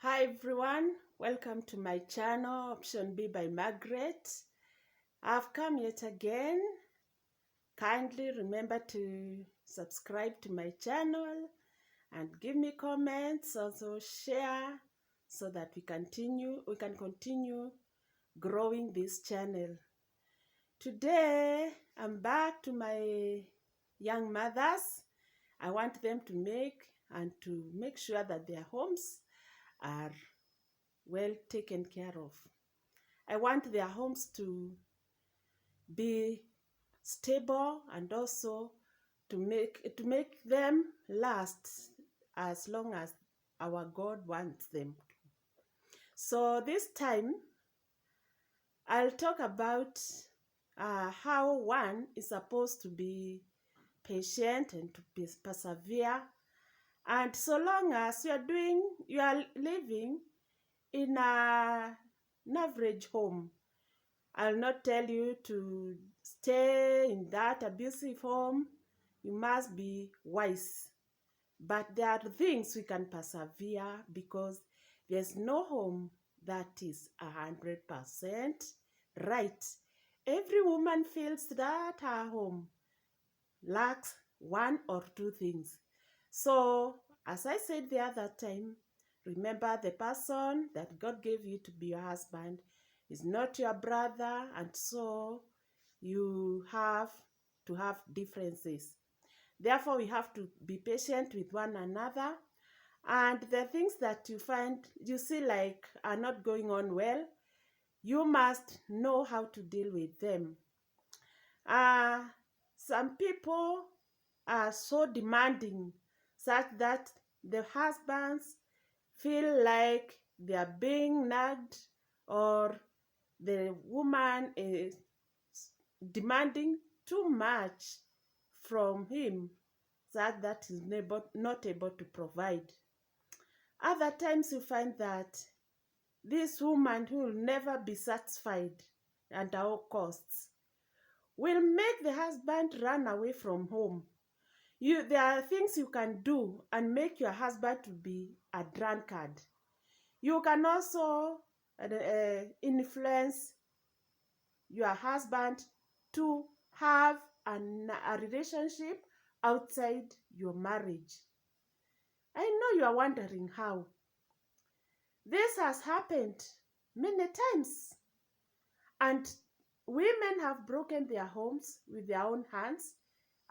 Hi everyone, welcome to my channel Option B by Margaret. I've come yet again. Kindly remember to subscribe to my channel and give me comments, also share so that we can continue growing this channel. Today I'm back to my young mothers. I want them to make sure that their homes are well taken care of. I want their homes to be stable and also to make them last as long as our God wants them. So this time I'll talk about how one is supposed to be patient and to persevere. And so long as you are living in an average home, I'll not tell you to stay in that abusive home. You must be wise. But there are things we can persevere because there's no home that is 100% right. Every woman feels that her home lacks one or two things. So, as I said the other time, remember the person that God gave you to be your husband is not your brother, and so you have to have differences. Therefore, we have to be patient with one another, and the things that you see like are not going on well, you must know how to deal with them. Uh, some people are so demanding such that the husbands feel like they are being nagged, or the woman is demanding too much from him such that he's not able to provide. Other times you find that this woman who will never be satisfied at all costs will make the husband run away from home. There are things you can do and make your husband to be a drunkard. You can also influence your husband to have a relationship outside your marriage. I know you are wondering how. This has happened many times, and women have broken their homes with their own hands,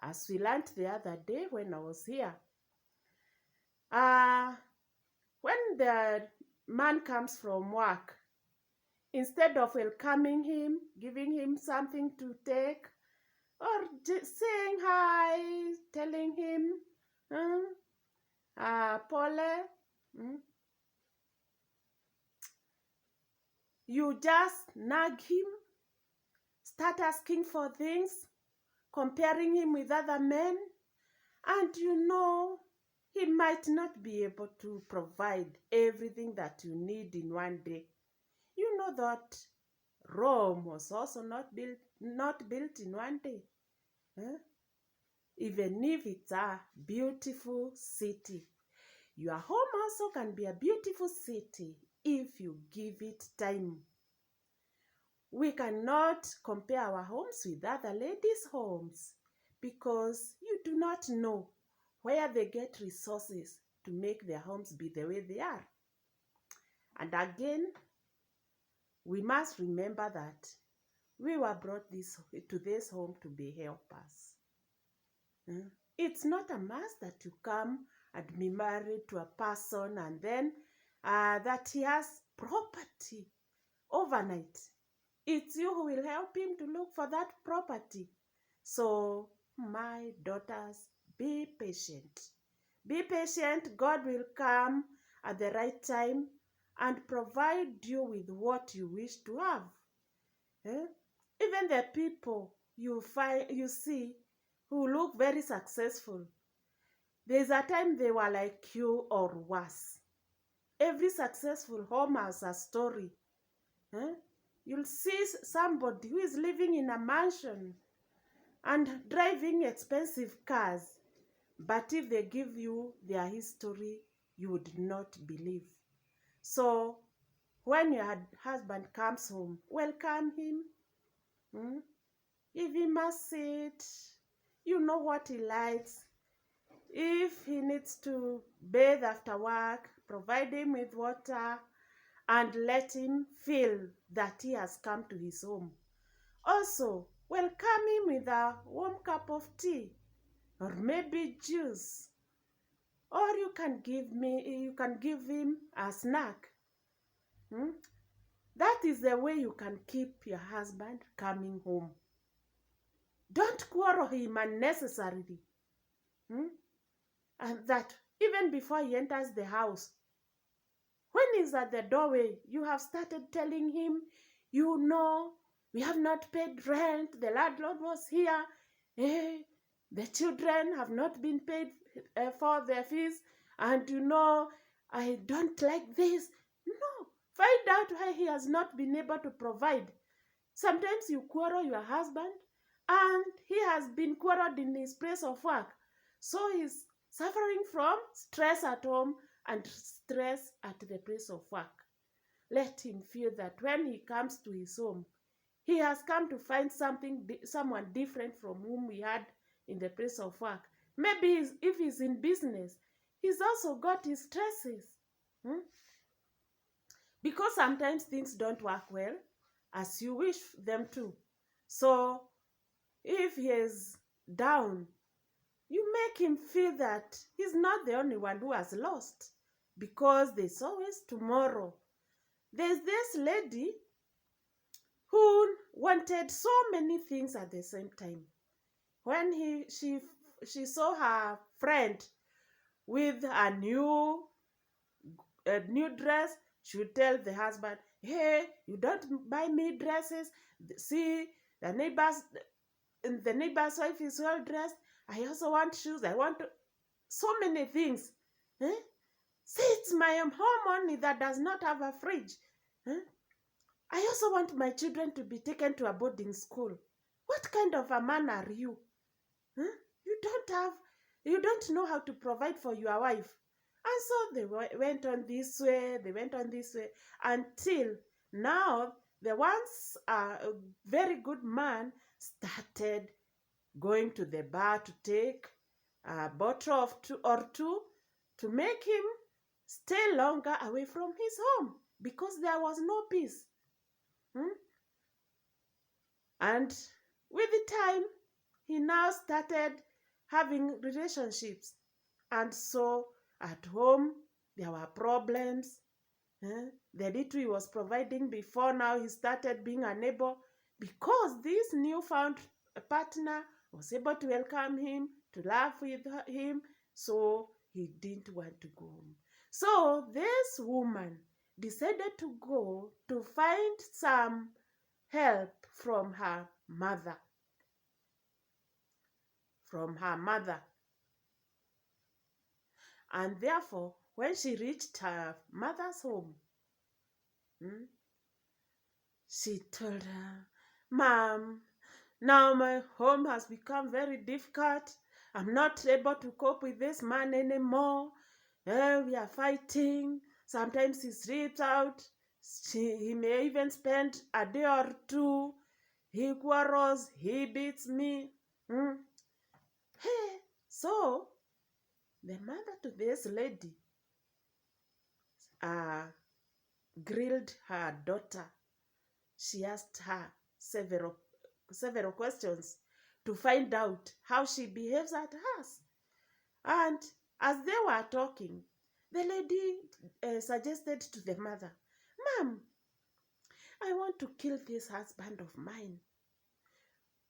as we learned the other day when I was here. When the man comes from work, instead of welcoming him, giving him something to take, or just saying hi, telling him, Pole, you just nag him, start asking for things, comparing him with other men, and he might not be able to provide everything that you need in one day. You know that Rome was also not built in one day. Even if it's a beautiful city, your home also can be a beautiful city if you give it time. We cannot compare our homes with other ladies' homes because you do not know where they get resources to make their homes be the way they are. And again, we must remember that we were brought to this home to be helpers. It's not a must that you come and be married to a person and then that he has property overnight. It's you who will help him to look for that property. So, my daughters, be patient. Be patient. God will come at the right time and provide you with what you wish to have. Even the people you see who look very successful, there's a time they were like you or worse. Every successful home has a story. You'll see somebody who is living in a mansion and driving expensive cars, but if they give you their history, you would not believe. So when your husband comes home, welcome him. Hmm? Give him a seat. You know what he likes. If he needs to bathe after work, provide him with water and let him feel that he has come to his home. Also, welcome him with a warm cup of tea or maybe juice. Or you can give him a snack. Hmm? That is the way you can keep your husband coming home. Don't quarrel him unnecessarily. Hmm? And that even before he enters the house, when he's at the doorway, you have started telling him, you know, we have not paid rent, the landlord was here, eh, the children have not been paid for their fees, and you know, I don't like this. No, find out why he has not been able to provide. Sometimes you quarrel your husband, and he has been quarreled in his place of work. So he's suffering from stress at home and stress at the place of work. Let him feel that when he comes to his home, he has come to find someone different from whom he had in the place of work. Maybe if he's in business, he's also got his stresses. Hmm? Because sometimes things don't work well as you wish them to. So if he is down, you make him feel that he's not the only one who has lost, because there's always tomorrow. There's this lady who wanted so many things at the same time. When she saw her friend with a new dress, she would tell the husband, hey, you don't buy me dresses. See, the neighbor's wife is well dressed. I also want shoes. I want so many things. Eh? See, it's my home only that does not have a fridge. Eh? I also want my children to be taken to a boarding school. What kind of a man are you? Eh? You don't know how to provide for your wife. And so they went on this way, until now the once very good man started going to the bar to take a bottle of two to make him stay longer away from his home, because there was no peace. Hmm? And with the time, he now started having relationships. And so at home, there were problems. The little he was providing before, now he started being unable, because this newfound partner was able to welcome him, to laugh with him, so he didn't want to go home. So this woman decided to go to find some help from her mother. And therefore, when she reached her mother's home, she told her, Mom, now my home has become very difficult. I'm not able to cope with this man anymore. We are fighting. Sometimes he sleeps out. He may even spend a day or two. He quarrels. He beats me. Hey, so the mother to this lady grilled her daughter. She asked her several questions to find out how she behaves at house. And as they were talking, the lady suggested to the mother, Mom, I want to kill this husband of mine.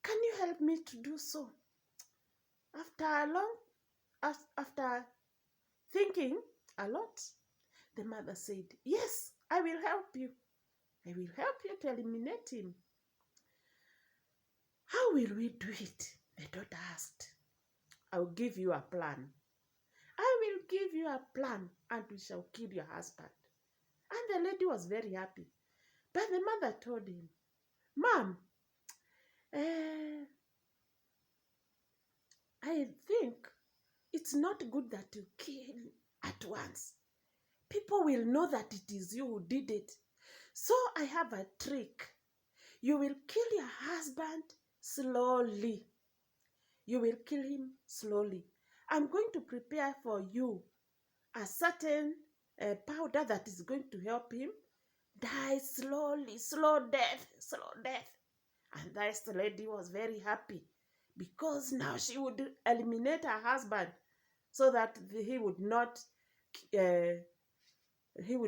Can you help me to do so? After thinking a lot, the mother said, yes, I will help you. I will help you to eliminate him. How will we do it? The daughter asked. I will give you a plan. I will give you a plan, and we shall kill your husband. And the lady was very happy. But the mother told him, Mom, I think it's not good that you kill at once. People will know that it is you who did it. So I have a trick. You will kill your husband slowly. You will kill him slowly. I'm going to prepare for you a certain powder that is going to help him die slowly, slow death, slow death. And this lady was very happy because now she would eliminate her husband so that uh, he would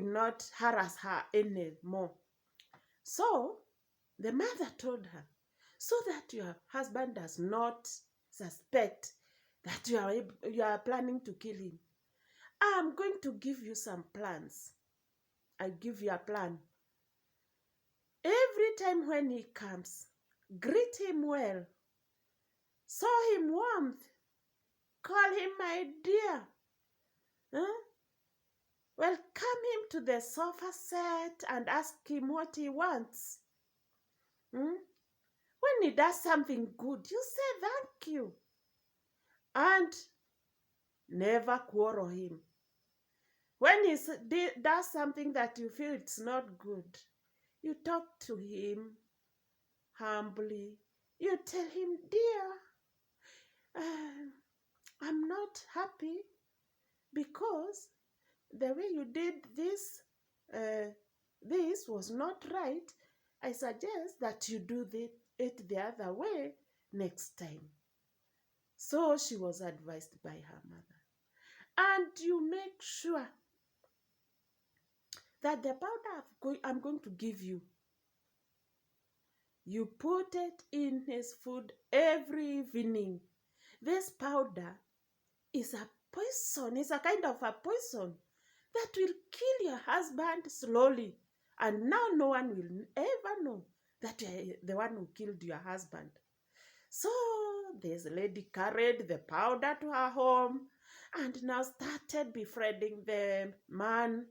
not harass her anymore. So the mother told her, so that your husband does not suspect that you are planning to kill him, I'm going to give you some plans. I give you a plan. Every time when he comes, greet him well, show him warmth, call him my dear. Huh? Welcome him to the sofa set and ask him what he wants. Hmm? When he does something good, you say thank you. And never quarrel him. When he does something that you feel it's not good, you talk to him humbly. You tell him, dear, I'm not happy because the way you did this, this was not right. I suggest that you do it the other way next time. So she was advised by her mother. And you make sure that the powder I'm going to give you, you put it in his food every evening. This powder is a poison, it's a kind of a poison that will kill your husband slowly. And now no one will ever know that you are the one who killed your husband. So this lady carried the powder to her home and now started befriending the man.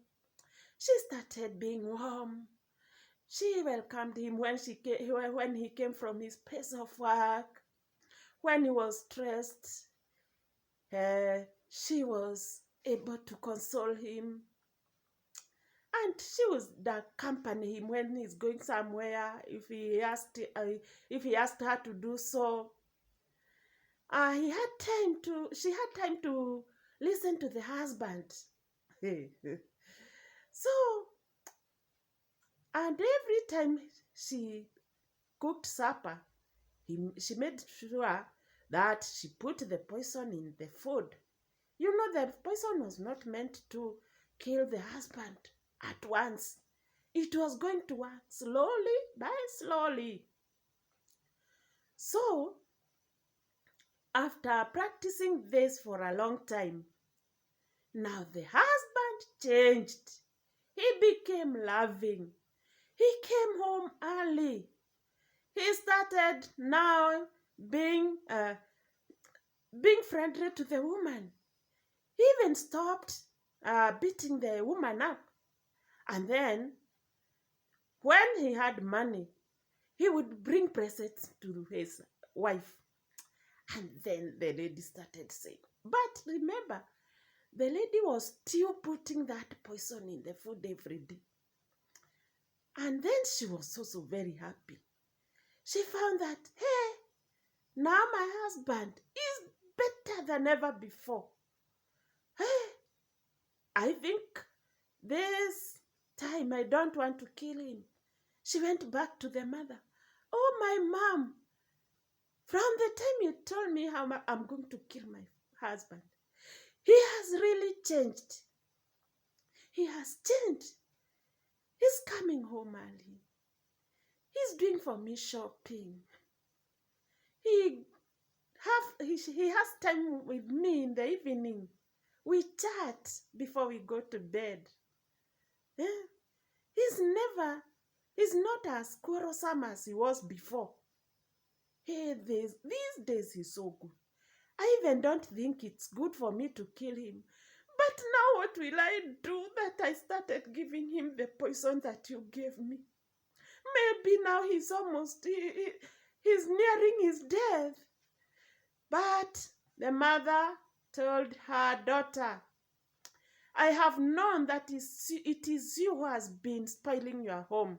She started being warm. She welcomed him when he came from his place of work. When he was stressed, she was able to console him. And she would accompany him when he's going somewhere if he asked her to do so. She had time to listen to the husband. So, and every time she cooked supper, she made sure that she put the poison in the food. You know, the poison was not meant to kill the husband at once. It was going to work slowly by slowly. So, after practicing this for a long time, now the husband changed. He became loving. He came home early. He started now being friendly to the woman. He even stopped beating the woman up. And then, when he had money, he would bring presents to his wife. And then the lady started saying, but remember, the lady was still putting that poison in the food every day. And then she was also very happy. She found that, hey, now my husband is better than ever before. Hey, I think this time I don't want to kill him. She went back to the mother. Oh, my mom, from the time you told me how I'm going to kill my husband, he has really changed. He has changed. He's coming home early. He's doing for me shopping. He has time with me in the evening. We chat before we go to bed. He's not as quarrelsome as he was before. Hey, these days he's so good. I even don't think it's good for me to kill him. But now what will I do that I started giving him the poison that you gave me? Maybe now he's nearing his death. But the mother told her daughter, I have known that it is you who has been spoiling your home.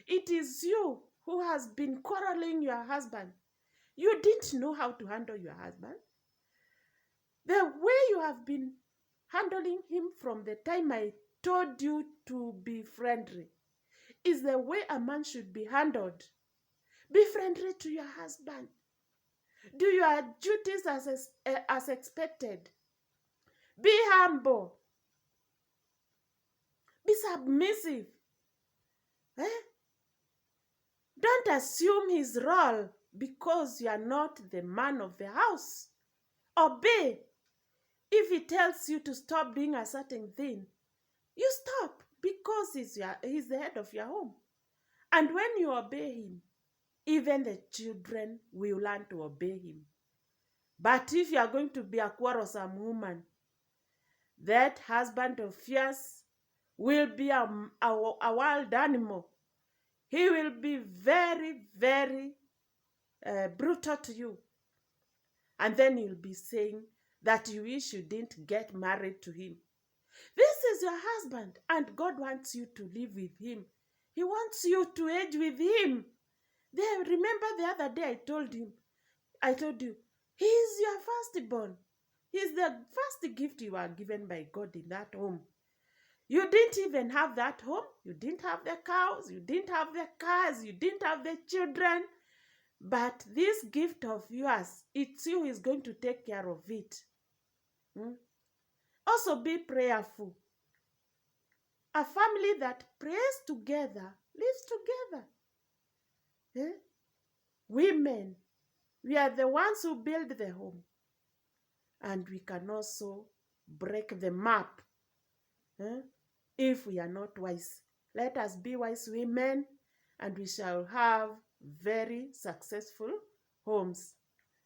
It is you who has been quarreling your husband. You didn't know how to handle your husband. The way you have been handling him from the time I told you to be friendly is the way a man should be handled. Be friendly to your husband. Do your duties as expected. Be humble. Be submissive. Eh? Don't assume his role because you are not the man of the house. Obey. If he tells you to stop doing a certain thing, you stop because he's the head of your home. And when you obey him, even the children will learn to obey him. But if you are going to be a quarrelsome woman, that husband of yours will be a wild animal. He will be very, very brutal to you. And then you'll be saying that you wish you didn't get married to him. This is your husband, and God wants you to live with him. He wants you to age with him. Remember the other day I told you, he's your firstborn. He's the first gift you are given by God in that home. You didn't even have that home. You didn't have the cows. You didn't have the cars. You didn't have the children. But this gift of yours, it's you who is going to take care of it. Also be prayerful. A family that prays together lives together. Women, we are the ones who build the home. And we can also break the map if we are not wise. Let us be wise women, and we shall have very successful homes.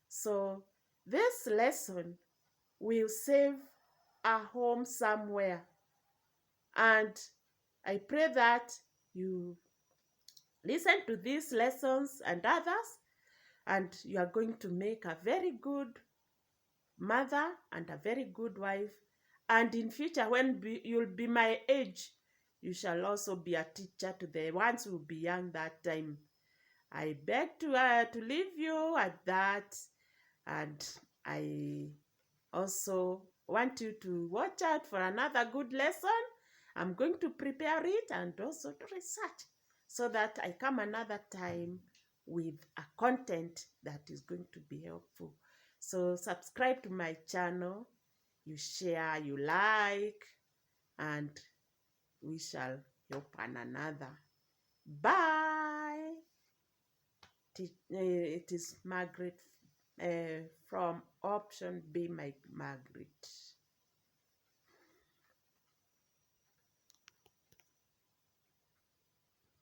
So this lesson will save a home somewhere. And I pray that you listen to these lessons and others, and you are going to make a very good mother and a very good wife. And in future, when you'll be my age, you shall also be a teacher to the ones who will be young that time. I beg to leave you at that, and I also want you to watch out for another good lesson. I'm going to prepare it and also to research so that I come another time with a content that is going to be helpful. So subscribe to my channel, you share, you like, and we shall help one another. Bye. It is Margaret from Option Be My Margaret.